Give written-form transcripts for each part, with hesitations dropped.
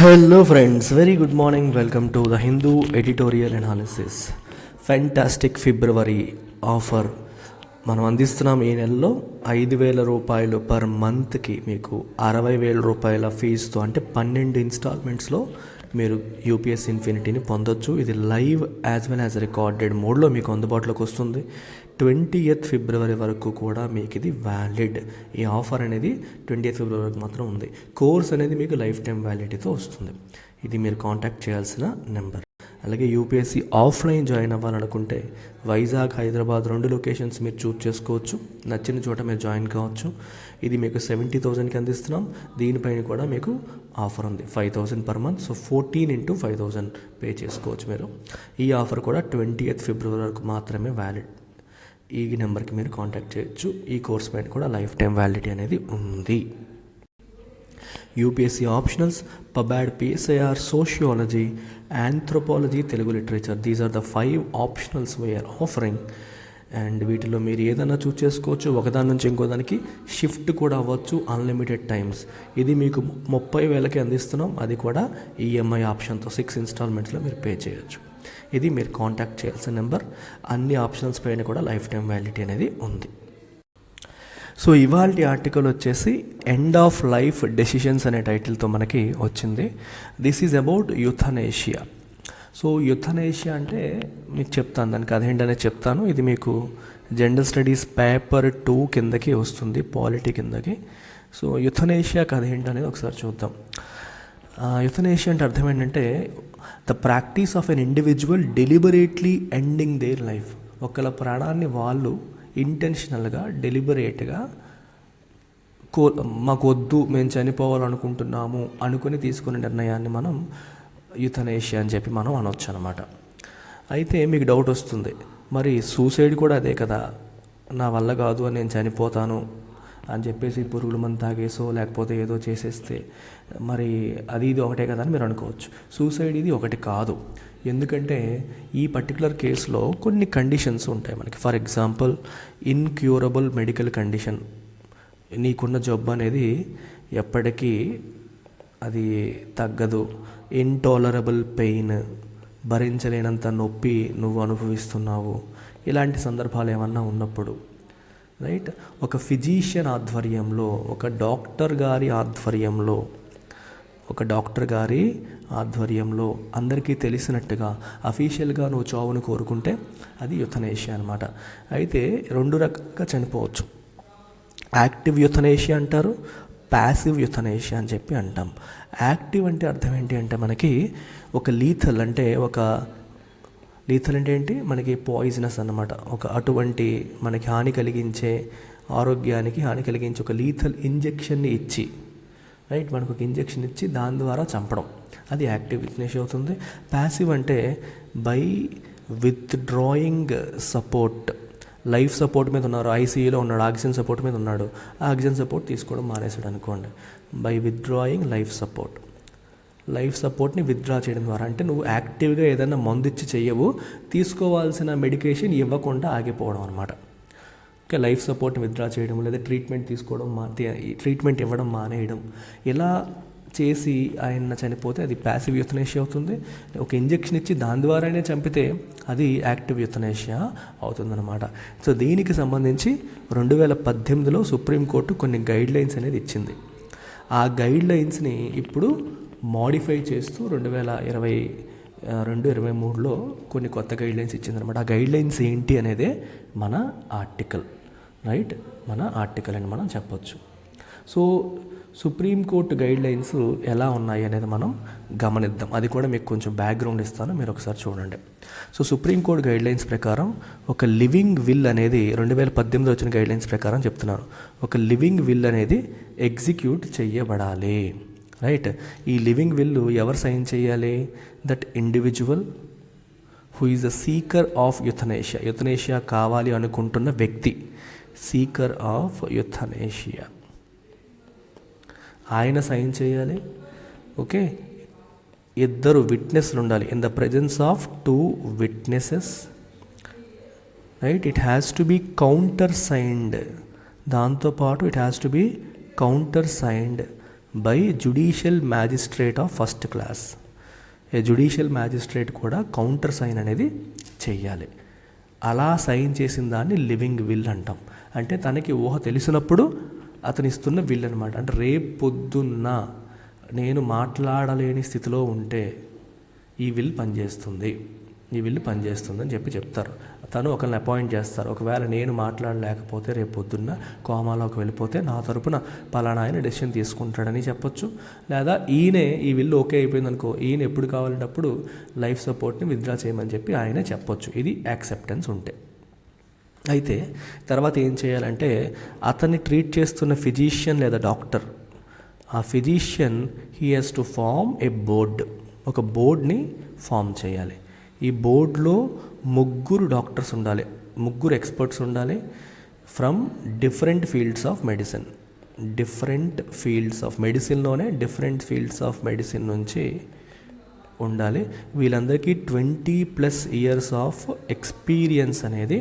Hello, friends. Very good morning. Welcome to the Hindu editorial analysis. Fantastic February offer. మనం అందిస్తున్నాం ఈ నెలలో 5,000 రూపాయలు పర్ మంత్కి మీకు 60,000 రూపాయల ఫీజుతో, అంటే 12 ఇన్స్టాల్మెంట్స్లో మీరు యూపీఎస్ ఇన్ఫినిటీని పొందొచ్చు. ఇది live as well as recorded మోడ్లో మీకు అందుబాటులోకి వస్తుంది. 20th ఫిబ్రవరి వరకు కూడా మీకు ఇది వ్యాలిడ్. ఈ ఆఫర్ అనేది 20th ఫిబ్రవరి వరకు మాత్రం ఉంది. కోర్స్ అనేది మీకు లైఫ్ టైం వ్యాలిడిటీతో వస్తుంది. ఇది మీరు కాంటాక్ట్ చేయాల్సిన నెంబర్. అలాగే యూపీఎస్సీ ఆఫ్లైన్ జాయిన్ అవ్వాలనుకుంటే వైజాగ్, హైదరాబాద్ 2 లొకేషన్స్ మీరు చూస్ చేసుకోవచ్చు. నచ్చిన చోట మీరు జాయిన్ కావచ్చు. ఇది మీకు 70,000కి అందిస్తున్నాం. దీనిపైన కూడా మీకు ఆఫర్ ఉంది 5,000 per month. So 14 into 5,000 pay చేసుకోవచ్చు మీరు. ఈ ఆఫర్ కూడా 20th ఫిబ్రవరి వరకు మాత్రమే వ్యాలిడ్. ఈ నెంబర్కి మీరు కాంటాక్ట్ చేయొచ్చు. ఈ కోర్స్ పైన కూడా లైఫ్ టైం వ్యాలిడిటీ అనేది ఉంది. UPSC optionals, pubad, PSIR, sociology, anthropology, Telugu literature. These are the 5 optionals we're offering. And వీటిలో మీరు ఏదైనా చూస్ చేసుకోవచ్చు. ఒకదాని నుంచి ఇంకో దానికి షిఫ్ట్ కూడా అవ్వచ్చు, అన్లిమిటెడ్ టైమ్స్. ఇది మీకు 30,000కి అందిస్తున్నాం. అది కూడా ఈఎంఐ ఆప్షన్తో 6 ఇన్స్టాల్మెంట్స్లో మీరు పే చేయొచ్చు. ఇది మీరు కాంటాక్ట్ చేయాల్సిన నెంబర్. అన్ని ఆప్షన్స్ పైన కూడా లైఫ్ టైం వ్యాలిడిటీ అనేది ఉంది. సో ఇవాళ ఆర్టికల్ వచ్చేసి ఎండ్ ఆఫ్ లైఫ్ డెసిషన్స్ అనే టైటిల్తో మనకి వచ్చింది. This is about euthanasia. So euthanasia అంటే మీకు చెప్తాను, దానికి అదేంటనే చెప్తాను. ఇది మీకు జెండర్ స్టడీస్ పేపర్ 2 కిందకి వస్తుంది, పాలిటీ కిందకి. సో యుథనేషియా కథ ఏంటనేది ఒకసారి చూద్దాం. యుథనేషియా అంటే అర్థం ఏంటంటే the practice of an individual deliberately ending their life. ఒకళ్ళ ప్రాణాన్ని వాళ్ళు ఇంటెన్షనల్గా, డెలిబరేట్గా మాకు వద్దు, మేము చనిపోవాలనుకుంటున్నాము అనుకుని తీసుకునే నిర్ణయాన్ని మనం యుథనేషియా అని చెప్పి మనం అనొచ్చు అనమాట. అయితే మీకు డౌట్ వస్తుంది, మరి సూసైడ్ కూడా అదే కదా, నా వల్ల కాదు అని నేను చనిపోతాను అని చెప్పేసి పురుగుల మందు తాగేసో లేకపోతే ఏదో చేసేస్తే మరి అది ఇది ఒకటే కదా అని మీరు అనుకోవచ్చు. సూసైడ్ ఇది ఒకటి కాదు. ఎందుకంటే ఈ పర్టికులర్ కేసులో కొన్ని కండిషన్స్ ఉంటాయి మనకి. For example, incurable medical condition. నీకున్న జబ్బు అనేది ఎప్పటికీ అది తగ్గదు. ఇంటాలరబుల్ పెయిన్, భరించలేనంత నొప్పి నువ్వు అనుభవిస్తున్నావు. ఇలాంటి సందర్భాలు ఏమన్నా ఉన్నప్పుడు రైట్, ఒక ఫిజీషియన్ ఆధ్వర్యంలో, ఒక డాక్టర్ గారి ఆధ్వర్యంలో అందరికీ తెలిసినట్టుగా అఫీషియల్గా నువ్వు చావును కోరుకుంటే అది యుథనేషియా అనమాట. అయితే 2 రకాలుగా చనిపోవచ్చు. యాక్టివ్ యుథనేషియా అంటారు, ప్యాసివ్ యుథనేషియా అని చెప్పి అంటాం. యాక్టివ్ అంటే అర్థం ఏంటి అంటే మనకి ఒక లీథల్ అంటే ఏంటి, మనకి పాయిజనస్ అన్నమాట. ఒక అటువంటి మనకి హాని కలిగించే, ఆరోగ్యానికి హాని కలిగించే ఒక లీథల్ ఇంజెక్షన్ని ఇచ్చి, రైట్, మనకు ఒక ఇంజెక్షన్ ఇచ్చి దాని ద్వారా చంపడం, అది యాక్టివ్ యుథనేషియా అవుతుంది. ప్యాసివ్ అంటే by withdrawing support. Life support మీద ఉన్నారు, ఐసీయూలో ఉన్నాడు, ఆక్సిజన్ సపోర్ట్ మీద ఉన్నాడు, ఆ ఆక్సిజన్ సపోర్ట్ తీసుకోవడం మానేసాడు అనుకోండి. బై విత్డ్రాయింగ్ లైఫ్ సపోర్ట్ని విత్డ్రా చేయడం ద్వారా, అంటే నువ్వు యాక్టివ్గా ఏదైనా మందు ఇచ్చి చెయ్యవు, తీసుకోవాల్సిన మెడికేషన్ ఇవ్వకుండా ఆగిపోవడం అనమాట. ఓకే, లైఫ్ సపోర్ట్ని విత్డ్రా చేయడం, లేదా ట్రీట్మెంట్ ఇవ్వడం మానేయడం, ఇలా చేసి ఆయన చనిపోతే అది ప్యాసివ్ యుథనేషియా అవుతుంది. ఒక ఇంజెక్షన్ ఇచ్చి దాని ద్వారానే చంపితే అది యాక్టివ్ యుథనేషియా అవుతుందన్నమాట. సో దీనికి సంబంధించి 2018లో సుప్రీంకోర్టు కొన్ని గైడ్లైన్స్ అనేది ఇచ్చింది. ఆ గైడ్లైన్స్ని ఇప్పుడు మోడిఫై చేస్తూ 2022-23లో కొన్ని కొత్త గైడ్లైన్స్ ఇచ్చిందనమాట. ఆ గైడ్లైన్స్ ఏంటి అనేదే మన ఆర్టికల్, రైట్, మన ఆర్టికల్ అని మనం చెప్పొచ్చు. సో సుప్రీంకోర్టు గైడ్లైన్స్ ఎలా ఉన్నాయి అనేది మనం గమనిద్దాం. అది కూడా మీకు కొంచెం బ్యాక్గ్రౌండ్ ఇస్తాను, మీరు ఒకసారి చూడండి. సో సుప్రీంకోర్టు గైడ్లైన్స్ ప్రకారం ఒక లివింగ్ విల్ అనేది 2018లో వచ్చిన గైడ్లైన్స్ ప్రకారం చెప్తున్నాను. ఒక లివింగ్ విల్ అనేది ఎగ్జిక్యూట్ చెయ్యబడాలి, రైట్. ఈ లివింగ్ విల్ ఎవరు సైన్ చేయాలి? That individual who is the seeker of euthanasia కావాలి అనుకుంటున్న వ్యక్తి, సీకర్ ఆఫ్ యుథనేషియా, ఆయన సైన్ చేయాలి. ఓకే, 2 విట్నెస్లు ఉండాలి. In the presence of 2 witnesses, right. It has to be counter signed. దాంతోపాటు it has to be counter signed by judicial magistrate of first class. A judicial magistrate కూడా counter sign అనేది చెయ్యాలి. అలా sign చేసిన దాన్ని living will అంటాం. అంటే తనకి ఊహ తెలిసినప్పుడు అతను ఇస్తున్న విల్ అనమాట. అంటే రేపు పొద్దున్న నేను మాట్లాడలేని స్థితిలో ఉంటే ఈ విల్ పనిచేస్తుంది అని చెప్తారు. తను ఒకరిని అపాయింట్ చేస్తారు. ఒకవేళ నేను మాట్లాడలేకపోతే రేపు పొద్దున్న కోమాలోకి వెళ్ళిపోతే నా తరపున పలానా ఆయన డెసిషన్ తీసుకుంటాడని చెప్పొచ్చు. లేదా ఈయనే ఈ విల్ ఓకే అయిపోయింది అనుకో, ఈయన ఎప్పుడు కావాలంటప్పుడు లైఫ్ సపోర్ట్ని విత్డ్రా చేయమని చెప్పి ఆయనే చెప్పొచ్చు. ఇది యాక్సెప్టెన్స్ ఉంటే. అయితే తర్వాత ఏం చేయాలంటే అతన్ని ట్రీట్ చేస్తున్న ఫిజీషియన్ లేదా డాక్టర్, ఆ physician he has to form a board, ఒక బోర్డ్ని ఫామ్ చేయాలి. ఈ బోర్డులో 3 డాక్టర్స్ ఉండాలి, 3 ఎక్స్పర్ట్స్ ఉండాలి from different fields of medicine. మెడిసిన్లోనే డిఫరెంట్ ఫీల్డ్స్ ఆఫ్ మెడిసిన్ నుంచి ఉండాలి. వీళ్ళందరికీ 20+ ఇయర్స్ ఆఫ్ ఎక్స్పీరియన్స్ అనేది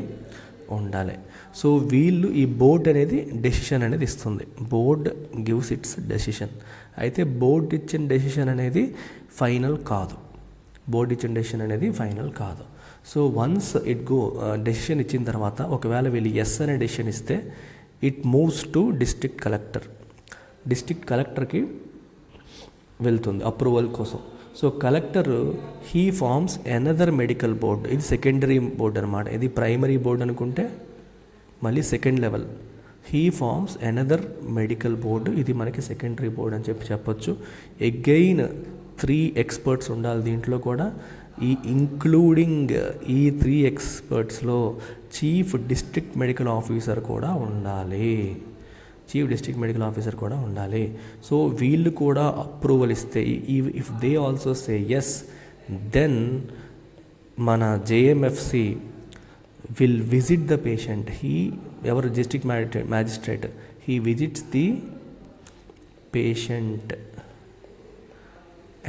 ఉండాలి. సో వీళ్ళు, ఈ బోర్డ్ అనేది డెసిషన్ అనేది ఇస్తుంది. Board gives its decision. అయితే బోర్డ్ ఇచ్చిన డెసిషన్ అనేది ఫైనల్ కాదు. సో వన్స్ డెసిషన్ ఇచ్చిన తర్వాత ఒకవేళ వీళ్ళు ఎస్ అనే డెసిషన్ ఇస్తే ఇట్ మూవ్స్ టు డిస్ట్రిక్ట్ కలెక్టర్కి వెళ్తుంది అప్రూవల్ కోసం. So collector he forms another medical board. ఇది సెకండరీ బోర్డ్ అనమాట. ఇది ప్రైమరీ బోర్డ్ అనుకుంటే మళ్ళీ second level. He forms another medical board, ఇది మనకి సెకండరీ బోర్డ్ అని చెప్పొచ్చు. అగైన్ 3 ఎక్స్పర్ట్స్ ఉండాలి దీంట్లో కూడా. ఇంక్లూడింగ్ ఈ 3 ఎక్స్పర్ట్స్లో చీఫ్ డిస్ట్రిక్ట్ మెడికల్ ఆఫీసర్ కూడా ఉండాలి. సో వీళ్ళు కూడా అప్రూవల్ ఇస్తే, if they also say yes, then మన JMFC will visit the patient. ఎవరు district magistrate, he visits the patient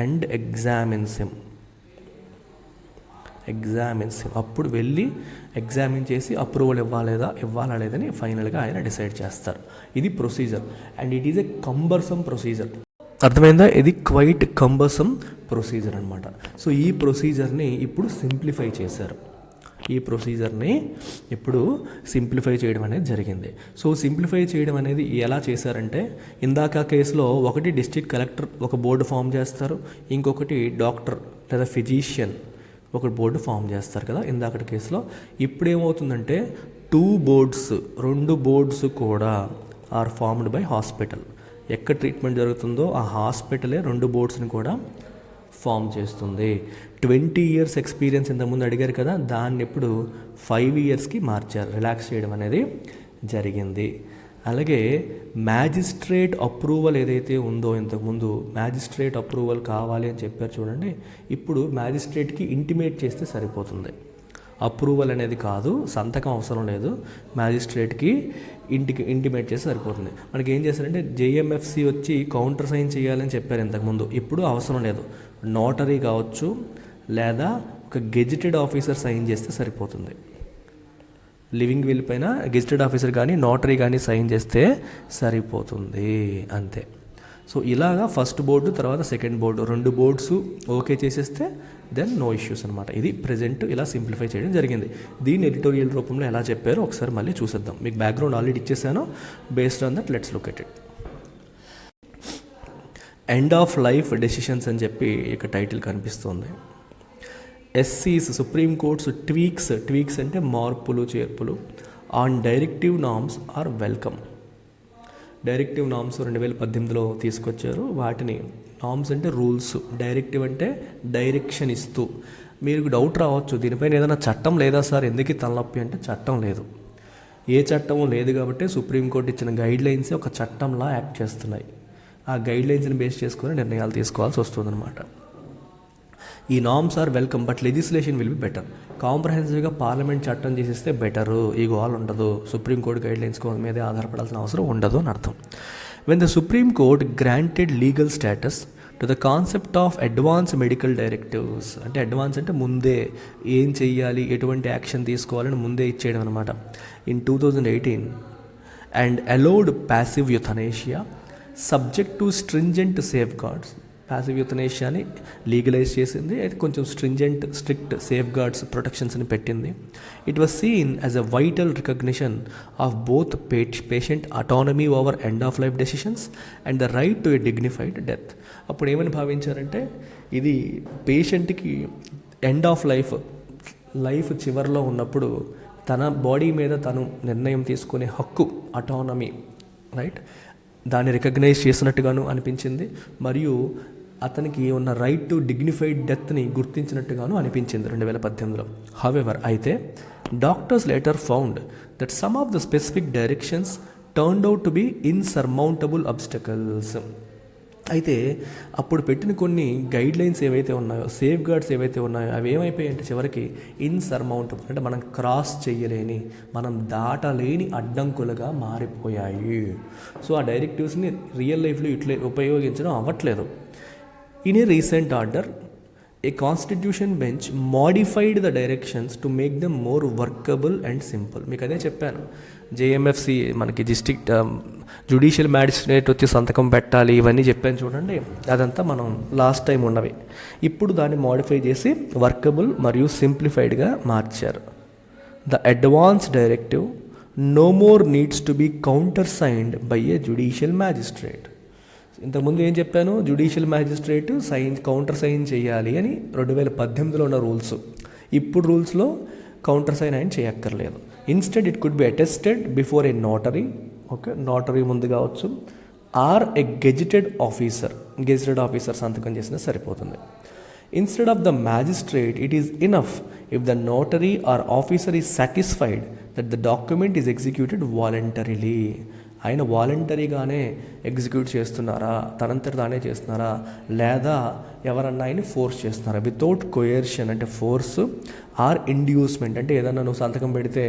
and examines him. అప్పుడు వెళ్ళి ఎగ్జామిన్ చేసి అప్రూవల్ ఇవ్వాలా లేదని ఫైనల్గా ఆయన డిసైడ్ చేస్తారు. ఇది procedure and it is a cumbersome procedure. అర్థమైందా? ఇది క్వైట్ కంబర్సమ్ ప్రొసీజర్ అనమాట. సో ఈ ప్రొసీజర్ని ఇప్పుడు సింప్లిఫై చేయడం అనేది జరిగింది. సో సింప్లిఫై చేయడం అనేది ఎలా చేశారంటే, ఇందాక కేసులో ఒకటి డిస్ట్రిక్ట్ కలెక్టర్ ఒక బోర్డు ఫామ్ చేస్తారు, ఇంకొకటి డాక్టర్ లేదా ఫిజీషియన్ ఒక బోర్డు ఫామ్ చేస్తారు కదా ఇందాకటి కేసులో. ఇప్పుడు ఏమవుతుందంటే 2 బోర్డ్స్ కూడా ఆర్ ఫార్మ్డ్ బై హాస్పిటల్. ఎక్కడ ట్రీట్మెంట్ జరుగుతుందో ఆ హాస్పిటలే 2 బోర్డ్స్ని కూడా ఫామ్ చేస్తుంది. 20 ఇయర్స్ ఎక్స్పీరియన్స్ ఇంతకుముందు అడిగారు కదా, దాన్ని ఇప్పుడు 5 ఇయర్స్కి మార్చారు, రిలాక్స్ చేయడం అనేది జరిగింది. అలాగే మ్యాజిస్ట్రేట్ అప్రూవల్ ఏదైతే ఉందో, ఇంతకుముందు మ్యాజిస్ట్రేట్ అప్రూవల్ కావాలి అని చెప్పారు చూడండి, ఇప్పుడు మ్యాజిస్ట్రేట్కి ఇంటిమేట్ చేస్తే సరిపోతుంది. అప్రూవల్ అనేది కాదు, సంతకం అవసరం లేదు, మ్యాజిస్ట్రేట్కి ఇంటిమేట్ చేస్తే సరిపోతుంది. మనకి ఏం చేస్తారంటే జేఎంఎఫ్సి వచ్చి కౌంటర్ సైన్ చేయాలని చెప్పారు ఇంతకుముందు, ఇప్పుడు అవసరం లేదు. నోటరీ కావచ్చు లేదా ఒక గెజిటెడ్ ఆఫీసర్ సైన్ చేస్తే సరిపోతుంది. లివింగ్ విల్ పైన గెజిటెడ్ ఆఫీసర్ కానీ నోటరీ కానీ సైన్ చేస్తే సరిపోతుంది, అంతే. సో ఇలాగా ఫస్ట్ బోర్డు తర్వాత సెకండ్ బోర్డు 2 బోర్డ్స్ ఓకే చేసేస్తే దెన్ నో ఇష్యూస్ అనమాట. ఇది ప్రెజెంట్ ఇలా సింప్లిఫై చేయడం జరిగింది. దీన్ని ఎడిటోరియల్ రూపంలో ఎలా చెప్పారో ఒకసారి మళ్ళీ చూసేద్దాం. మీకు బ్యాక్గ్రౌండ్ ఆల్రెడీ ఇచ్చేసాను. Based on that let's look at it. End of life decisions అని చెప్పి ఇక టైటిల్ కనిపిస్తుంది. ఎస్సీస్ సుప్రీం కోర్ట్స్ ట్వీక్స్ అంటే మార్పులు చేర్పులు on directive norms are welcome. Directive norms 2018లో తీసుకొచ్చారు. వాటిని నామ్స్ అంటే రూల్స్, డైరెక్టివ్ అంటే డైరెక్షన్ ఇస్తూ. మీకు డౌట్ రావచ్చు, దీనిపైన ఏదైనా చట్టం లేదా సార్, ఎందుకు తలనొప్పి అంటే చట్టం లేదు. ఏ చట్టము లేదు కాబట్టి సుప్రీంకోర్టు ఇచ్చిన గైడ్లైన్సే ఒక చట్టంలా యాక్ట్ చేస్తున్నాయి. ఆ గైడ్లైన్స్ని బేస్ చేసుకొని నిర్ణయాలు తీసుకోవాల్సి వస్తుందన్నమాట. ఈ norms are welcome but legislation will be better. కాంప్రహెన్సివ్గా పార్లమెంట్ చట్టం చేసిస్తే బెటరు, ఈ గోల్ ఉండదు, సుప్రీంకోర్టు గైడ్లైన్స్ మీదే ఆధారపడాల్సిన అవసరం ఉండదు అని అర్థం. When the supreme court granted legal status to the concept of advance medical directives, అంటే అడ్వాన్స్ అంటే ముందే ఏం చెయ్యాలి, ఎటువంటి యాక్షన్ తీసుకోవాలని ముందే ఇచ్చేయడం అనమాట. In 2018 and allowed passive euthanasia, subject to stringent safeguards. Passive యూథనేషియాని లీగలైజ్ చేసింది, అయితే కొంచెం స్ట్రిక్ట్ సేఫ్ గార్డ్స్ ప్రొటెక్షన్స్ని పెట్టింది. It was seen as a vital recognition of both patient autonomy over end of life decisions and the right to a dignified death. అప్పుడు ఏమని భావించారంటే ఇది పేషెంట్కి ఎండ్ ఆఫ్ లైఫ్ చివరిలో ఉన్నప్పుడు తన బాడీ మీద తను నిర్ణయం తీసుకునే హక్కు, అటానమీ, రైట్, దాన్ని రికగ్నైజ్ చేసినట్టుగాను అనిపించింది. మరియు అతనికి ఉన్న రైట్ టు డిగ్నిఫైడ్ డెత్ని గుర్తించినట్టుగాను అనిపించింది 2018లో. హవెవర్, అయితే doctors later found that some of the specific directions turned out to be insurmountable obstacles. అయితే అప్పుడు పెట్టిన కొన్ని గైడ్ లైన్స్ ఏవైతే ఉన్నాయో, సేఫ్ గార్డ్స్ ఏవైతే ఉన్నాయో, అవి ఏమైపోయాయంటే చివరికి ఇన్సర్మౌంటబుల్, అంటే మనం క్రాస్ చేయలేని, మనం దాటలేని అడ్డంకులుగా మారిపోయాయి. సో ఆ డైరెక్టివ్స్ని రియల్ లైఫ్లో ఇట్లా ఉపయోగించడం అవ్వట్లేదు. In a recent order A constitution bench modified the directions to make them more workable and simple. మీకు అదే చెప్పాను, జేఎంఎఫ్సి మనకి డిస్ట్రిక్ట్ జ్యుడిషియల్ మ్యాజిస్ట్రేట్ వచ్చి సంతకం పెట్టాలి, ఇవన్నీ చెప్పాను చూడండి, అదంతా మనం లాస్ట్ టైం ఉన్నవి. ఇప్పుడు దాన్ని మోడిఫై చేసి వర్కబుల్ మరియు సింప్లిఫైడ్గా మార్చారు. The advance directive no more needs to be counter signed by a judicial magistrate. ఇంతకుముందు ఏం చెప్పాను, జ్యుడిషియల్ మ్యాజిస్ట్రేట్ కౌంటర్ సైన్ చేయాలి అని 2018లో ఉన్న రూల్స్. ఇప్పుడు రూల్స్లో కౌంటర్ సైన్ ఆయన చేయక్కర్లేదు. Instead it could be attested before a notary, okay, notary ముందు కావచ్చు, ఆర్ ఏ గెజిటెడ్ ఆఫీసర్ సంతకం చేసినా సరిపోతుంది. Instead of the magistrate it is enough if the notary or officer is satisfied that the document is executed voluntarily. ఆయన వాలంటరీగానే execute చేస్తున్నారా, తనంతట తానే చేస్తున్నారా, లేదా ఎవరన్నా ఆయన ఫోర్స్ చేస్తున్నారా, వితౌట్ కొయర్షన్ అంటే ఫోర్స్, ఆర్ ఇండ్యూస్మెంట్ అంటే ఏదన్నా నువ్వు సంతకం పెడితే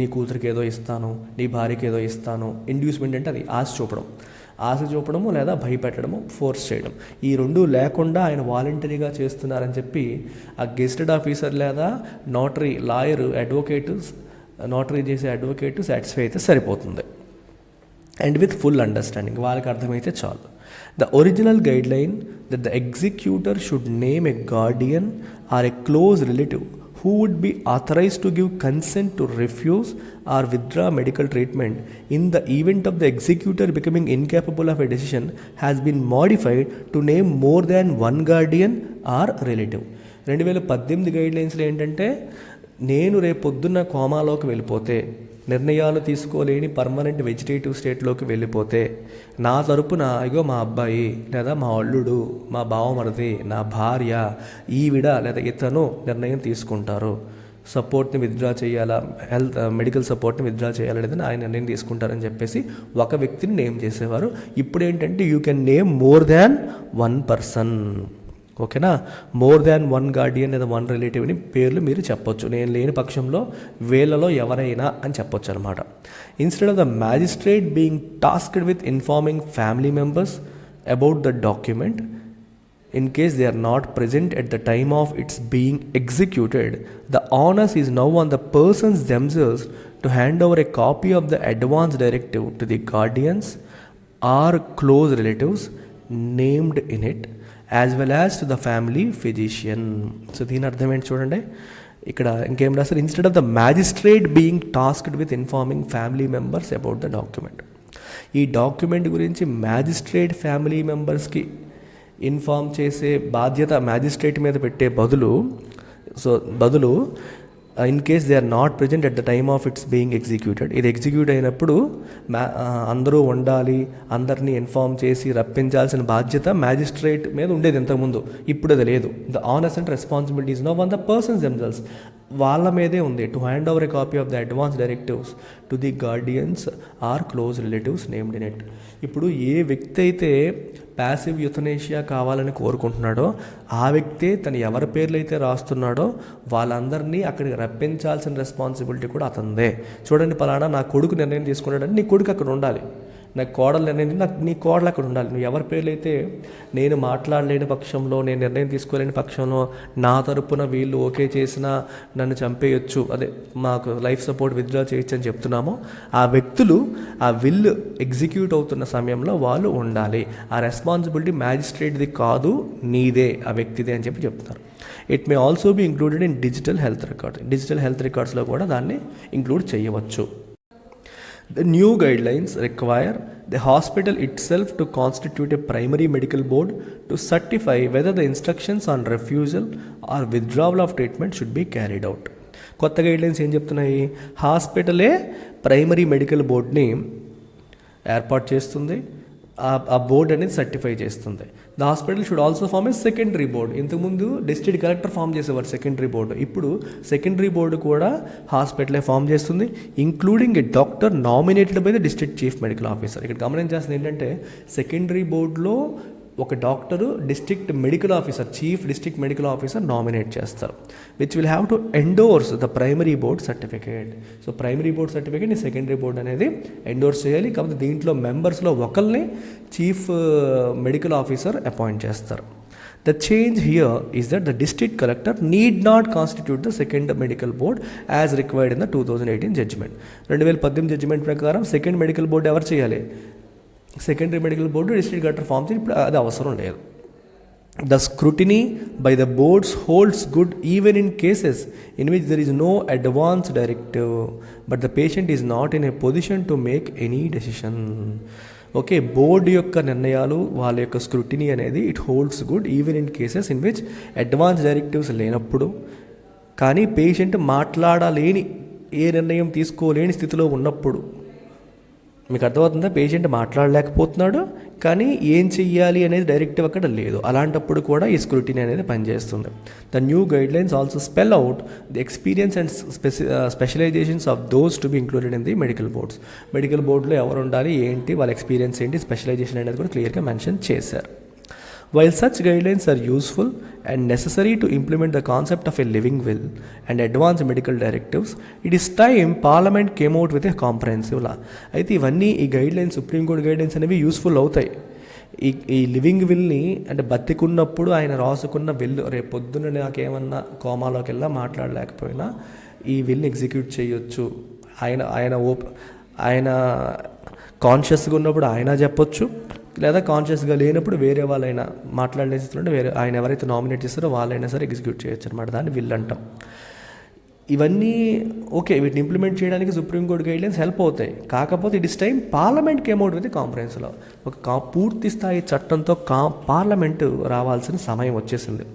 నీ కూతురికి ఏదో ఇస్తాను, నీ భార్యకి ఏదో ఇస్తాను. ఇండ్యూస్మెంట్ అంటే అది ఆశ చూపడము లేదా భయపెట్టడము, ఫోర్స్ చేయడం. ఈ రెండు లేకుండా ఆయన వాలంటరీగా చేస్తున్నారని చెప్పి ఆ గెజిటెడ్ ఆఫీసర్ లేదా నోటరీ నోటరీ చేసే అడ్వకేట్ సాటిస్ఫై అయితే సరిపోతుంది. అండ్ విత్ ఫుల్ అండర్స్టాండింగ్, వాళ్ళకి అర్థమైతే చాలు. The original guide line that the executor should name a guardian or a close relative who would be authorized to give consent to refuse or withdraw medical treatment in the event of the executor becoming incapable of a decision has been modified to name more than one guardian or relative. 2018 గైడ్లైన్స్లో ఏంటంటే, నేను రేపొద్దున్న కోమాలోకి వెళ్ళిపోతే, నిర్ణయాలు తీసుకోలేని permanent vegetative స్టేట్లోకి వెళ్ళిపోతే, నా తరపున ఇగో మా అబ్బాయి లేదా మా అల్లుడు, మా బావమరిది, నా భార్య, ఈవిడ లేదా ఇతను నిర్ణయం తీసుకుంటారు. సపోర్ట్ని విత్డ్రా చేయాలా, మెడికల్ సపోర్ట్ని విత్డ్రా చేయాలా లేదని ఆయన నిర్ణయం తీసుకుంటారని చెప్పేసి ఒక వ్యక్తిని నేమ్ చేసేవారు. ఇప్పుడు ఏంటంటే you can name more than one person. ఓకేనా, మోర్ దాన్ వన్ గార్డియన్ లేదా వన్ రిలేటివ్ని పేర్లు మీరు చెప్పొచ్చు. నేను లేని పక్షంలో వీళ్ళలో ఎవరైనా అని చెప్పొచ్చు అనమాట. Instead of the magistrate being tasked with informing family members about the document in case they are not present at the time of its being executed, the onus is now on the persons themselves to hand over a copy of the advance directive to the guardians or close relatives named in it, as well as to the family physician. So దీని అర్థం ఏంటి చూడండి, ఇక్కడ ఇంకేం రాస్తారు, instead of the magistrate being tasked with informing family members about the document. ఈ document గురించి magistrate family మెంబర్స్కి ఇన్ఫార్మ్ చేసే బాధ్యత మ్యాజిస్ట్రేట్ మీద పెట్టే బదులు in case they are not present at the time of its being executed, ఇది execute అయినప్పుడు అందరూ ఉండాలి, అందరినీ ఇన్ఫార్మ్ చేసి రప్పించాల్సిన బాధ్యత మ్యాజిస్ట్రేట్ మీద ఉండేది ఇంతకుముందు. ఇప్పుడు అది లేదు. The honours and responsibilities now on the persons themselves, వాళ్ళ మీదే ఉంది. To hand over a copy of the advance directives to the guardians or close relatives named in it. ఇప్పుడు ఏ వ్యక్తి అయితే ప్యాసివ్ యుథనేషియా కావాలని కోరుకుంటున్నాడో ఆ వ్యక్తే తను ఎవరి పేర్లు అయితే రాస్తున్నాడో వాళ్ళందరినీ అక్కడికి రప్పించాల్సిన రెస్పాన్సిబిలిటీ కూడా అతనిదే. చూడండి, పలానా నా కొడుకు నిర్ణయం తీసుకున్నాడని నీ కొడుకు అక్కడ ఉండాలి. నాకు కోడలు అనేది నాకు నీ కోడలు అక్కడ ఉండాలి. నువ్వు ఎవరి పేర్లు అయితే నేను మాట్లాడలేని పక్షంలో, నేను నిర్ణయం తీసుకోలేని పక్షంలో నా తరపున వీళ్ళు ఓకే చేసినా నన్ను చంపేయొచ్చు, అదే మాకు లైఫ్ సపోర్ట్ విత్డ్రా చేయొచ్చు అని చెప్తున్నామో ఆ వ్యక్తులు ఆ విల్ ఎగ్జిక్యూట్ అవుతున్న సమయంలో వాళ్ళు ఉండాలి. ఆ రెస్పాన్సిబిలిటీ మ్యాజిస్ట్రేట్ది కాదు, నీదే, ఆ వ్యక్తిదే అని చెప్పి చెప్తున్నారు. It may also be included in digital health records. Digital health రికార్డ్స్లో కూడా దాన్ని ఇంక్లూడ్ చేయవచ్చు. The new guidelines require the hospital itself to constitute a primary medical board to certify whether the instructions on refusal or withdrawal of treatment should be carried out. కొత్త guidelines ఏం చెప్తున్నాయి? హాస్పిటలే primary medical బోర్డ్ని ఏర్పాటు చేస్తుంది, ఆ board అనేది certify చేస్తుంది. The hospital should also form a secondary board. ఇంతకుముందు district collector form చేసేవారు సెకండరీ బోర్డు, ఇప్పుడు సెకండరీ బోర్డు కూడా హాస్పిటలే ఫామ్ చేస్తుంది, including a doctor nominated by the district chief medical officer. ఇక్కడ గమనించాల్సింది ఏంటంటే సెకండరీ బోర్డులో ఒక doctor district medical officer, chief district medical officer nominate చేస్తారు, which will have to endorse the primary board certificate. So primary board certificate ఈ secondary board అనేది endorse చేయాలి. కాకపోతే దీంట్లో మెంబర్స్లో ఒకరిని చీఫ్ మెడికల్ ఆఫీసర్ అపాయింట్ చేస్తారు. The change here is that the district collector need not constitute the second medical board as required in the 2018 judgment. 2018 judgment ప్రకారం second medical board ఎవరు చేయాలి? Secondary medical board district collector form చేసి, ఇప్పుడు అది అవసరం లేదు. The scrutiny by the boards holds good even in cases in which there is no advance directive, but the patient is not in a position to make any decision. Okay, board యొక్క నిర్ణయాలు, వాళ్ళ యొక్క scrutiny అనేది it holds good even in cases in which advance directives లేనప్పుడు, కానీ patient మాట్లాడలేని, ఏ నిర్ణయం తీసుకోలేని స్థితిలో ఉన్నప్పుడు. మీకు అర్థమవుతుందా? పేషెంట్ మాట్లాడలేకపోతున్నాడు, కానీ ఏం చెయ్యాలి అనేది డైరెక్టివ్ అక్కడ లేదు, అలాంటప్పుడు కూడా ఈ స్క్రూటినీ అనేది పనిచేస్తుంది. The new guidelines also spell out the experience and specializations of those to be included in the medical boards. Medical బోర్డులో ఎవరు ఉండాలి, ఏంటి వాళ్ళ ఎక్స్పీరియన్స్ ఏంటి, స్పెషలైజేషన్ అనేది కూడా క్లియర్గా మెన్షన్ చేశారు. While such guidelines are useful and necessary to implement the concept of a living will and advance medical directives, it is time Parliament came out with a comprehensive law. అయితే ఇవన్నీ ఈ guidelines, supreme court guidelines అనేవి useful అవుతాయి. ఈ living విల్ని అంటే బతికున్నప్పుడు ఆయన రాసుకున్న will, రేపు పొద్దున్న నాకేమన్నా కోమాలోకి వెళ్ళా మాట్లాడలేకపోయినా ఈ విల్ని ఎగ్జిక్యూట్ చేయొచ్చు. ఆయన కాన్షియస్గా ఉన్నప్పుడు ఆయన చెప్పొచ్చు, లేదా కాన్షియస్గా లేనప్పుడు వేరే వాళ్ళైనా మాట్లాడలేస్తుంటే వేరే ఆయన ఎవరైతే నామినేట్ చేస్తారో వాళ్ళైనా సరే ఎగ్జిక్యూట్ చేయొచ్చు అనమాట. దాన్ని విల్ అంటాం. ఇవన్నీ ఓకే, వీటిని ఇంప్లిమెంట్ చేయడానికి సుప్రీంకోర్టు గైడ్లైన్స్ హెల్ప్ అవుతాయి. కాకపోతే it is time parliament came out with comprehensive law. ఒక పూర్తి స్థాయి చట్టంతో పార్లమెంటు రావాల్సిన సమయం వచ్చేసింది.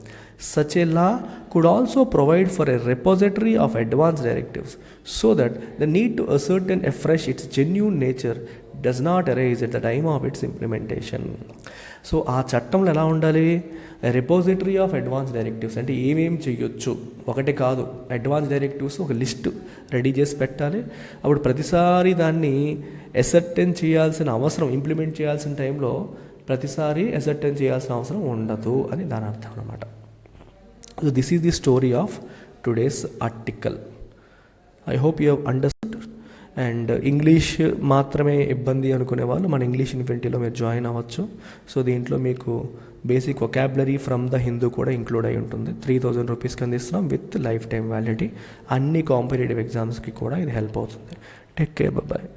Such a law could also provide for a repository of advance directives so that the need to ascertain afresh its genuine nature does not arise at the time of its implementation. So ఆ చట్టంలో ఎలా ఉండాలి? Repository of advance directives అంటే ఏమేమి చేయొచ్చు, ఒకటి కాదు, advance directives ఒక లిస్ట్ రెడీ చేసి పెట్టాలి. అప్పుడు ప్రతిసారి దాన్ని అసర్టైన్ చేయాల్సిన అవసరం, ఇంప్లిమెంట్ చేయాల్సిన టైంలో ప్రతిసారి అసర్టైన్ చేయాల్సిన అవసరం ఉండదు అని దాని అర్థం అన్నమాట. So this is the story of today's article. I hope you have understood. And English మాత్రమే ఇబ్బంది అనుకునే వాళ్ళు మన ఇంగ్లీష్ ఇన్ఫినిటీలో మీరు జాయిన్ అవ్వచ్చు. సో దీంట్లో మీకు basic vocabulary from the Hindu కూడా ఇంక్లూడ్ అయి ఉంటుంది. 3000 రూపీస్కి అందిస్తున్నాం విత్ లైఫ్ టైం వ్యాలిడిటీ. అన్ని కాంపిటేటివ్ ఎగ్జామ్స్కి కూడా ఇది హెల్ప్ అవుతుంది. Take care, bye.